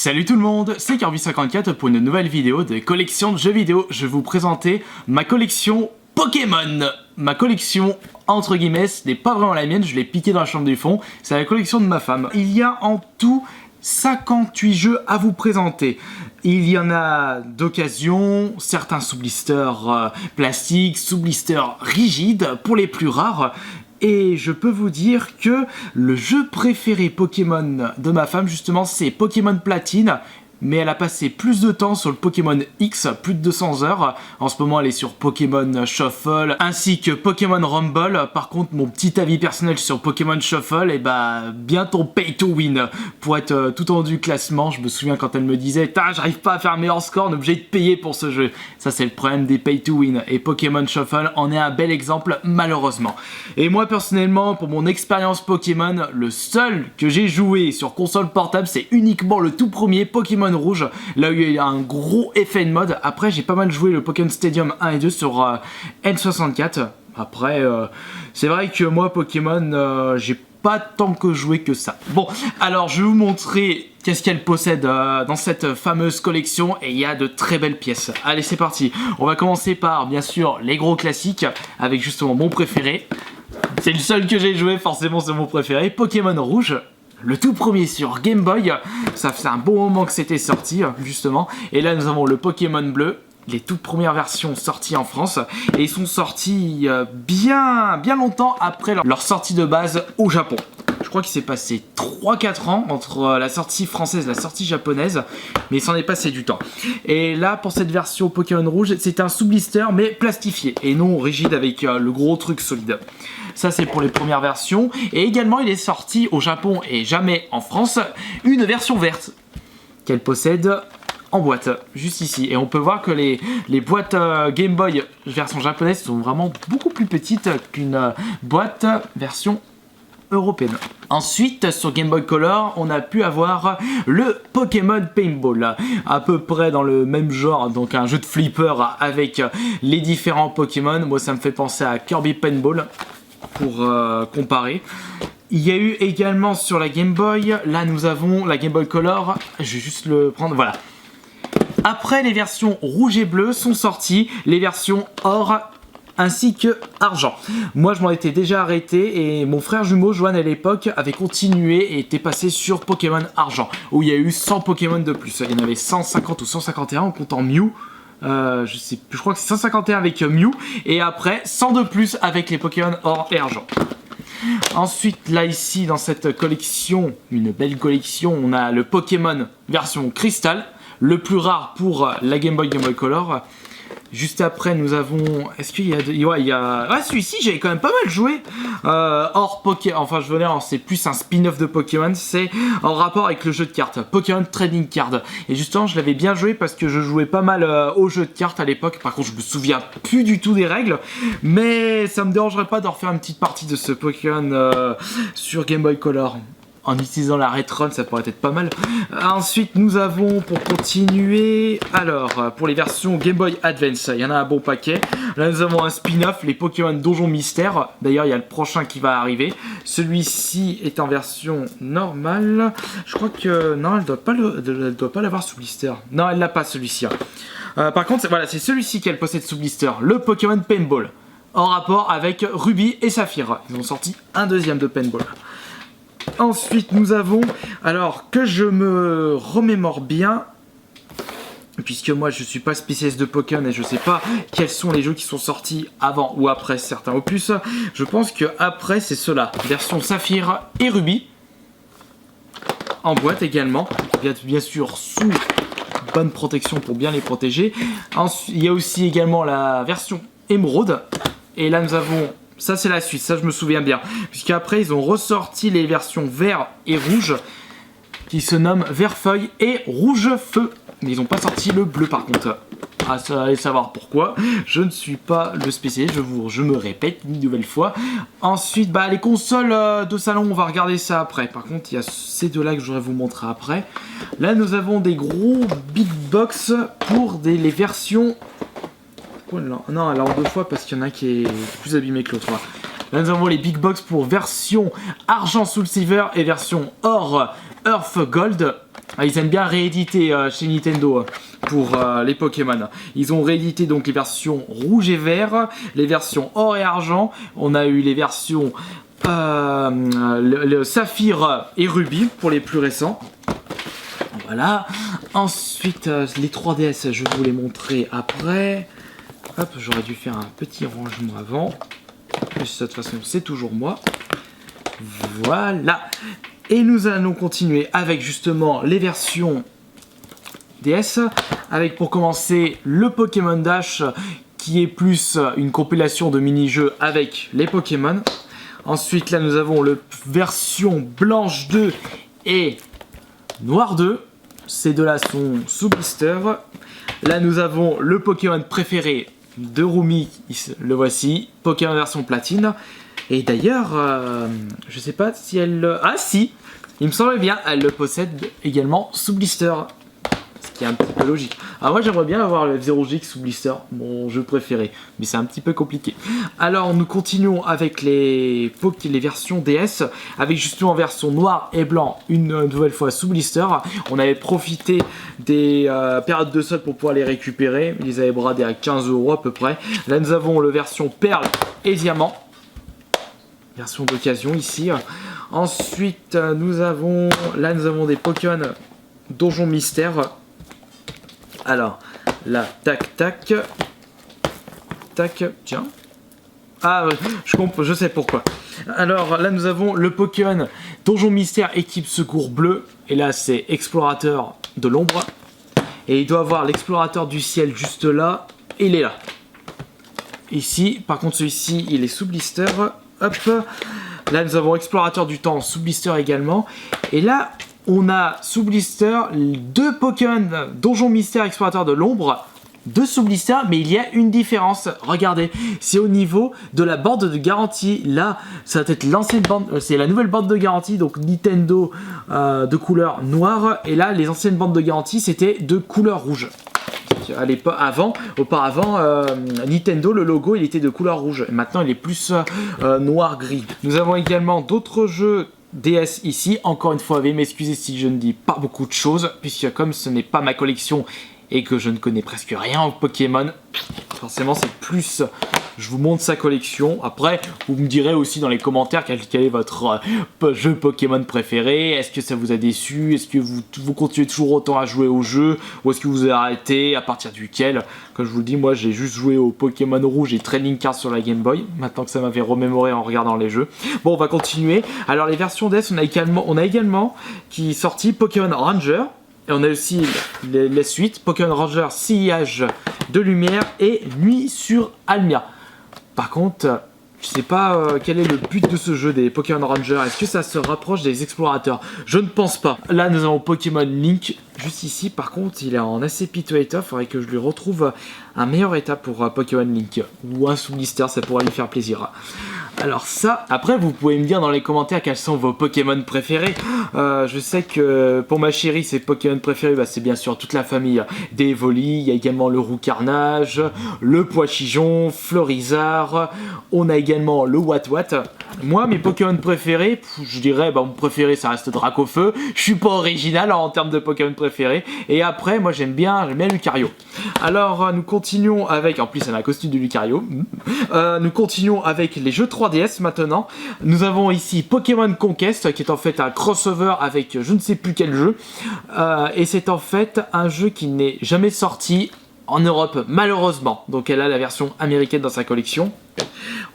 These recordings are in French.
Salut tout le monde, c'est Kirby54 pour une nouvelle vidéo de collection de jeux vidéo. Je vais vous présenter ma collection Pokémon. Ma collection, entre guillemets, ce n'est pas vraiment la mienne, je l'ai piqué dans la chambre du fond. C'est la collection de ma femme. Il y a en tout 58 jeux à vous présenter. Il y en a d'occasion, certains sous blister plastiques, sous blister rigides pour les plus rares. Et je peux vous dire que le jeu préféré Pokémon de ma femme, justement, c'est Pokémon Platine. Mais elle a passé plus de temps sur le Pokémon X, plus de 200 heures. En ce moment, elle est sur Pokémon Shuffle, ainsi que Pokémon Rumble. Par contre, mon petit avis personnel sur Pokémon Shuffle, et bientôt pay to win. Pour être tout en haut du classement, je me souviens quand elle me disait « j'arrive pas à faire un meilleur score, on est obligé de payer pour ce jeu ». Ça, c'est le problème des pay to win. Et Pokémon Shuffle en est un bel exemple, malheureusement. Et moi, personnellement, pour mon expérience Pokémon, le seul que j'ai joué sur console portable, c'est uniquement le tout premier Pokémon Rouge, là où il y a un gros effet de mode. Après, j'ai pas mal joué le Pokémon Stadium 1 et 2 sur N64. Après, c'est vrai que moi, Pokémon, j'ai pas tant que joué que ça. Bon, alors je vais vous montrer qu'est-ce qu'elle possède dans cette fameuse collection, et il y a de très belles pièces. Allez, c'est parti. On va commencer par, bien sûr, les gros classiques, avec justement mon préféré. C'est le seul que j'ai joué, forcément c'est mon préféré, Pokémon Rouge. Le tout premier sur Game Boy, ça fait un bon moment que c'était sorti, justement. Et là, nous avons le Pokémon Bleu, les toutes premières versions sorties en France. Et ils sont sortis bien longtemps après leur sortie de base au Japon. Je crois qu'il s'est passé 3-4 ans entre la sortie française et la sortie japonaise, mais il s'en est passé du temps. Et là, pour cette version Pokémon Rouge, c'est un sous-blister, mais plastifié, et non rigide avec le gros truc solide. Ça, c'est pour les premières versions. Et également, il est sorti au Japon et jamais en France, une version verte qu'elle possède en boîte, juste ici. Et on peut voir que les boîtes Game Boy version japonaise sont vraiment beaucoup plus petites qu'une boîte version européenne. Ensuite, sur Game Boy Color, on a pu avoir le Pokémon Paintball, à peu près dans le même genre, donc un jeu de flipper avec les différents Pokémon. Moi, ça me fait penser à Kirby Paintball, pour comparer. Il y a eu également sur la Game Boy, là nous avons la Game Boy Color, je vais juste le prendre, voilà. Après, les versions rouge et bleu sont sorties, les versions or ainsi que argent. Moi, je m'en étais déjà arrêté et mon frère jumeau, Joanne, à l'époque, avait continué et était passé sur Pokémon argent, où il y a eu 100 Pokémon de plus. Il y en avait 150 ou 151 en comptant Mew. Je sais plus, je crois que c'est 151 avec Mew, et après 100 de plus avec les Pokémon or et argent. Ensuite, là ici dans cette collection, une belle collection, on a le Pokémon version cristal, le plus rare pour la Game Boy Color. Juste après, nous avons... Est-ce qu'il y a... Ouais, il y a... Ah, celui-ci, j'avais quand même pas mal joué. Enfin, je veux dire, c'est plus un spin-off de Pokémon. C'est en rapport avec le jeu de cartes. Pokémon Trading Card. Et justement, je l'avais bien joué parce que je jouais pas mal au jeu de cartes à l'époque. Par contre, je me souviens plus du tout des règles. Mais ça me dérangerait pas de refaire une petite partie de ce Pokémon sur Game Boy Color. En utilisant la Retron, ça pourrait être pas mal. Ensuite, nous avons, pour continuer, alors, pour les versions Game Boy Advance, il y en a un bon paquet. Là, nous avons un spin-off, les Pokémon Donjon Mystère. D'ailleurs, il y a le prochain qui va arriver. Celui-ci est en version normale. Je crois que... Non, elle doit pas l'avoir sous blister. Non, elle l'a pas, celui-ci. Par contre, voilà, c'est celui-ci qu'elle possède sous blister. Le Pokémon Paintball. En rapport avec Ruby et Saphir. Ils ont sorti un deuxième de Paintball. Ensuite, nous avons, alors que je me remémore bien, puisque moi je suis pas spécialiste de Pokémon et je sais pas quels sont les jeux qui sont sortis avant ou après certains opus, je pense que après c'est ceux-là, version Saphir et Ruby, en boîte également, bien sûr sous bonne protection pour bien les protéger. Ensuite, il y a aussi également la version Émeraude, et là nous avons... Ça, c'est la suite, ça je me souviens bien. Puisqu'après, ils ont ressorti les versions vert et rouge, qui se nomment vert feuille et rouge feu. Mais ils n'ont pas sorti le bleu par contre. Ah, ça allez savoir pourquoi. Je ne suis pas le spécialiste, je me répète une nouvelle fois. Ensuite, les consoles de salon, on va regarder ça après. Par contre, il y a ces deux-là que je voudrais vous montrer après. Là, nous avons des gros big box pour les versions... Non, elle est en deux fois parce qu'il y en a qui est plus abîmé que l'autre. Là nous avons les Big Box pour version argent Soul Silver et version or Earth Gold. Ils aiment bien rééditer chez Nintendo pour les Pokémon. Ils ont réédité donc les versions rouge et vert, les versions or et argent. On a eu les versions le saphir et rubis pour les plus récents. Voilà. Ensuite, les 3DS, je vais vous les montrer après. Hop, j'aurais dû faire un petit rangement avant. De toute façon, c'est toujours moi. Voilà. Et nous allons continuer avec justement les versions DS. Avec pour commencer le Pokémon Dash, qui est plus une compilation de mini-jeux avec les Pokémon. Ensuite, là, nous avons la version blanche 2 et noir 2. Ces deux-là sont sous blister. Là, nous avons le Pokémon préféré de Rumi, le voici, Pokémon version platine. Et d'ailleurs, je sais pas si elle... Ah si, il me semble bien, elle le possède également sous blister. Ce qui est un petit peu logique. Alors moi j'aimerais bien avoir le F0G sous blister, mon jeu préféré, mais c'est un petit peu compliqué. Alors nous continuons avec les versions DS, avec justement version noir et blanc, une nouvelle fois sous blister. On avait profité des périodes de solde pour pouvoir les récupérer, ils les avaient bradés à 15 € à peu près. Là nous avons la version perle et diamant, version d'occasion ici. Ensuite nous avons des Pokémon Donjon Mystère. Alors, là, tac, tac, tac, tiens. Ah, je sais pourquoi. Alors, là, nous avons le Pokémon Donjon Mystère équipe secours bleu. Et là, c'est explorateur de l'ombre. Et il doit avoir l'explorateur du ciel juste là. Et il est là. Ici, par contre, celui-ci, il est sous blister. Hop. Là, nous avons explorateur du temps sous blister également. Et là... on a sous blister deux Pokémon Donjon Mystère Explorateur de l'ombre, deux sous blister, mais il y a une différence. Regardez, c'est au niveau de la bande de garantie. Là, ça va être l'ancienne bande, c'est la nouvelle bande de garantie, donc Nintendo de couleur noire, et là, les anciennes bandes de garantie, c'était de couleur rouge. Auparavant, Nintendo, le logo, il était de couleur rouge. Et maintenant, il est plus noir-gris. Nous avons également d'autres jeux DS ici, encore une fois, veuillez m'excuser si je ne dis pas beaucoup de choses, puisque comme ce n'est pas ma collection et que je ne connais presque rien au Pokémon, forcément c'est plus, je vous montre sa collection. Après, vous me direz aussi dans les commentaires quel est votre jeu Pokémon préféré, est-ce que ça vous a déçu, est-ce que vous continuez toujours autant à jouer au jeu, ou est-ce que vous avez arrêté, à partir duquel. Comme je vous le dis, moi j'ai juste joué au Pokémon Rouge et Trading Cards sur la Game Boy, maintenant que ça m'avait remémoré en regardant les jeux. Bon, on va continuer. Alors les versions DS, on a également qui est sorti Pokémon Ranger, et on a aussi les suites Pokémon Ranger Sillage de lumière et Nuit sur Almia. Par contre, je sais pas quel est le but de ce jeu des Pokémon Ranger. Est-ce que ça se rapproche des explorateurs? Je ne pense pas. Là, nous avons Pokémon Link juste ici. Par contre, il est en assez piteux état. Il faudrait que je lui retrouve un meilleur état pour Pokémon Link. Ou un sous blister, ça pourrait lui faire plaisir. Alors ça, après vous pouvez me dire dans les commentaires quels sont vos Pokémon préférés. Je sais que pour ma chérie, ses Pokémon préférés, c'est bien sûr toute la famille des Evoli. Il y a également le Roux Carnage, le Poichijon, Florizard. On a également le Watwat. Moi, mes Pokémon préférés, je dirais, mon préféré ça reste Dracofeu. Je suis pas original en termes de Pokémon préférés. Et après, moi j'aime bien Lucario. Alors, nous continuons avec, en plus c'est un costume de Lucario. Nous continuons avec les jeux 3DS maintenant. Nous avons ici Pokémon Conquest, qui est en fait un crossover avec je ne sais plus quel jeu. Et c'est en fait un jeu qui n'est jamais sorti en Europe, malheureusement. Donc elle a la version américaine dans sa collection.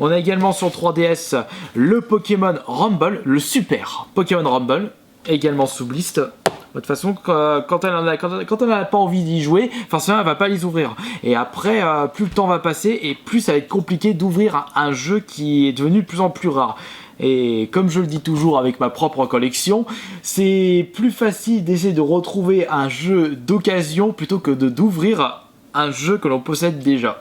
On a également sur 3DS le Pokémon Rumble, le super Pokémon Rumble, également sous blist. De toute façon, quand elle n'a pas envie d'y jouer, forcément elle va pas les ouvrir. Et après, plus le temps va passer et plus ça va être compliqué d'ouvrir un jeu qui est devenu de plus en plus rare. Et comme je le dis toujours avec ma propre collection, c'est plus facile d'essayer de retrouver un jeu d'occasion plutôt que d'ouvrir un jeu que l'on possède déjà.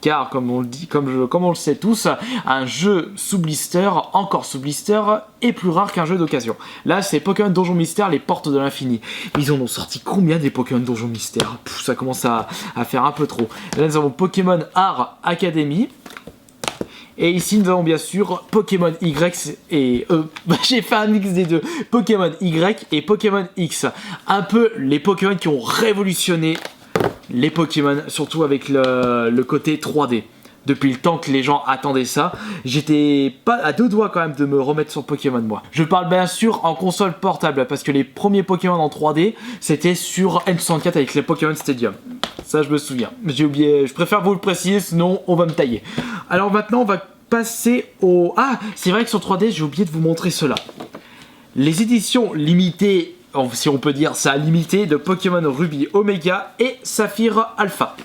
Car comme on le dit, comme on le sait tous, un jeu sous blister, encore sous blister, est plus rare qu'un jeu d'occasion. Là c'est Pokémon Donjon Mystère, les portes de l'infini. Ils en ont sorti combien des Pokémon Donjon Mystère? Ça commence à faire un peu trop. Là nous avons Pokémon Art Academy. Et ici nous avons bien sûr Pokémon Y et j'ai fait un mix des deux, Pokémon Y et Pokémon X. Un peu les Pokémon qui ont révolutionné les Pokémon, surtout avec le côté 3D. Depuis le temps que les gens attendaient ça, j'étais pas à deux doigts quand même de me remettre sur Pokémon moi. Je parle bien sûr en console portable parce que les premiers Pokémon en 3D c'était sur N64 avec les Pokémon Stadium. Ça je me souviens. J'ai oublié, je préfère vous le préciser sinon on va me tailler. Alors maintenant on va passer au... Ah c'est vrai que sur 3D j'ai oublié de vous montrer cela. Les éditions limitées, si on peut dire ça, limitées de Pokémon Ruby Omega et Saphir Alpha.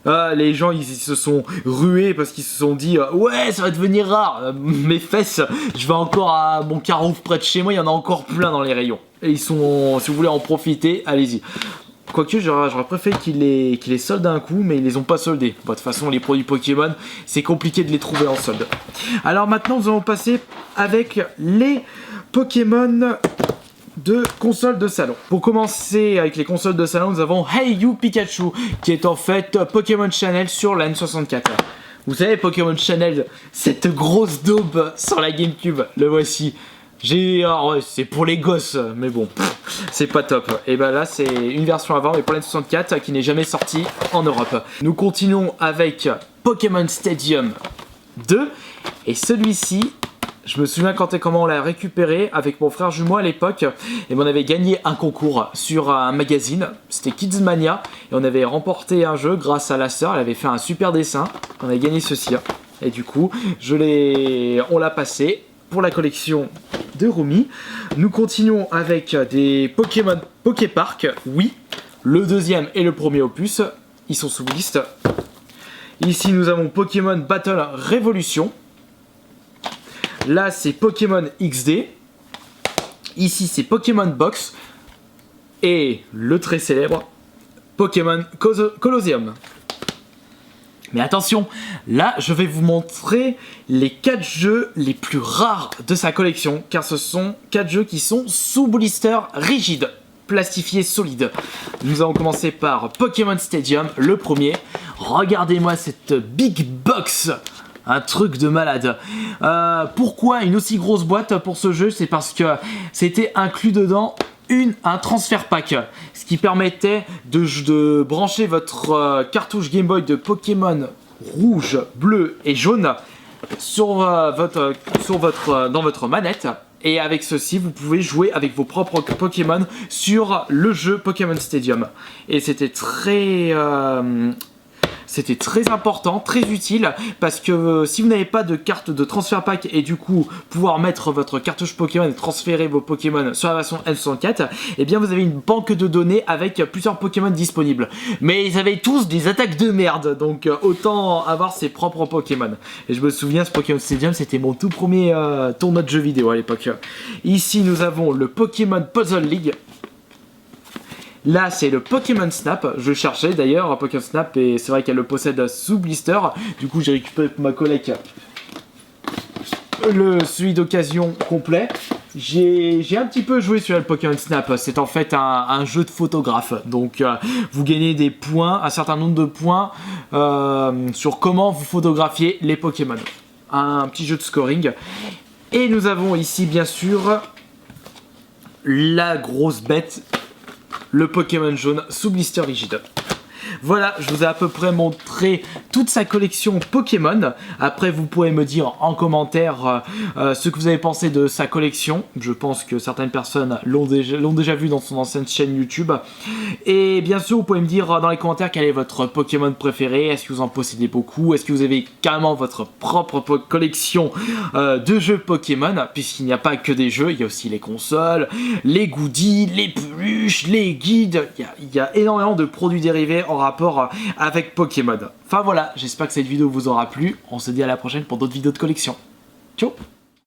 Ah, les gens ils se sont rués parce qu'ils se sont dit ouais ça va devenir rare, mes fesses, je vais encore à mon Carouf près de chez moi, il y en a encore plein dans les rayons. Et ils sont, si vous voulez en profiter, allez-y. Quoique j'aurais préféré qu'ils les soldent d'un coup, mais ils les ont pas soldés. Bon, de toute façon les produits Pokémon c'est compliqué de les trouver en solde. Alors maintenant nous allons passer avec les Pokémon de consoles de salon. Pour commencer avec les consoles de salon, nous avons Hey You Pikachu, qui est en fait Pokémon Channel sur la N64. Vous savez Pokémon Channel, cette grosse daube sur la GameCube, le voici. Alors ouais, c'est pour les gosses, mais bon, c'est pas top. Et ben là c'est une version avant, mais pour la N64 qui n'est jamais sortie en Europe. Nous continuons avec Pokémon Stadium 2, et celui-ci, je me souviens comment on l'a récupéré avec mon frère jumeau à l'époque, et on avait gagné un concours sur un magazine, c'était Kids Mania, et on avait remporté un jeu grâce à la sœur, elle avait fait un super dessin, on avait gagné ceci, et du coup on l'a passé pour la collection de Rumi. Nous continuons avec des Pokémon Poképark, oui, le deuxième et le premier opus, ils sont sous liste. Ici nous avons Pokémon Battle Révolution. Là c'est Pokémon XD. Ici c'est Pokémon Box. Et le très célèbre Pokémon Colosseum. Mais attention, là je vais vous montrer les 4 jeux les plus rares de sa collection, car ce sont 4 jeux qui sont sous blister rigide, plastifié solide. Nous allons commencer par Pokémon Stadium, le premier. Regardez-moi cette big box, un truc de malade. Pourquoi une aussi grosse boîte pour ce jeu? C'est parce que c'était inclus dedans un transfert pack, ce qui permettait de brancher votre cartouche Game Boy de Pokémon rouge, bleu et jaune dans votre manette, et avec ceci vous pouvez jouer avec vos propres Pokémon sur le jeu Pokémon Stadium. Et c'était très important, très utile, parce que si vous n'avez pas de carte de transfert pack et du coup pouvoir mettre votre cartouche Pokémon et transférer vos Pokémon sur la version N64, et bien vous avez une banque de données avec plusieurs Pokémon disponibles. Mais ils avaient tous des attaques de merde, donc autant avoir ses propres Pokémon. Et je me souviens, ce Pokémon Stadium, c'était mon tout premier tournoi de jeux vidéo à l'époque. Ici nous avons le Pokémon Puzzle League. Là c'est le Pokémon Snap, je cherchais d'ailleurs Pokémon Snap et c'est vrai qu'elle le possède sous blister. Du coup j'ai récupéré pour ma collègue celui d'occasion complet. J'ai un petit peu joué sur le Pokémon Snap, c'est en fait un jeu de photographe. Donc vous gagnez des points, un certain nombre de points sur comment vous photographiez les Pokémon. Un petit jeu de scoring. Et nous avons ici bien sûr la grosse bête, le Pokémon jaune sous blister rigide. Voilà, je vous ai à peu près montré toute sa collection Pokémon. Après, vous pouvez me dire en commentaire ce que vous avez pensé de sa collection. Je pense que certaines personnes l'ont déjà vu dans son ancienne chaîne YouTube. Et bien sûr, vous pouvez me dire dans les commentaires quel est votre Pokémon préféré. Est-ce que vous en possédez beaucoup? Est-ce que vous avez carrément votre propre collection de jeux Pokémon? Puisqu'il n'y a pas que des jeux, il y a aussi les consoles, les goodies, les peluches, les guides. Il y a énormément de produits dérivés en rapport avec Pokémon. Enfin voilà, j'espère que cette vidéo vous aura plu. On se dit à la prochaine pour d'autres vidéos de collection. Ciao!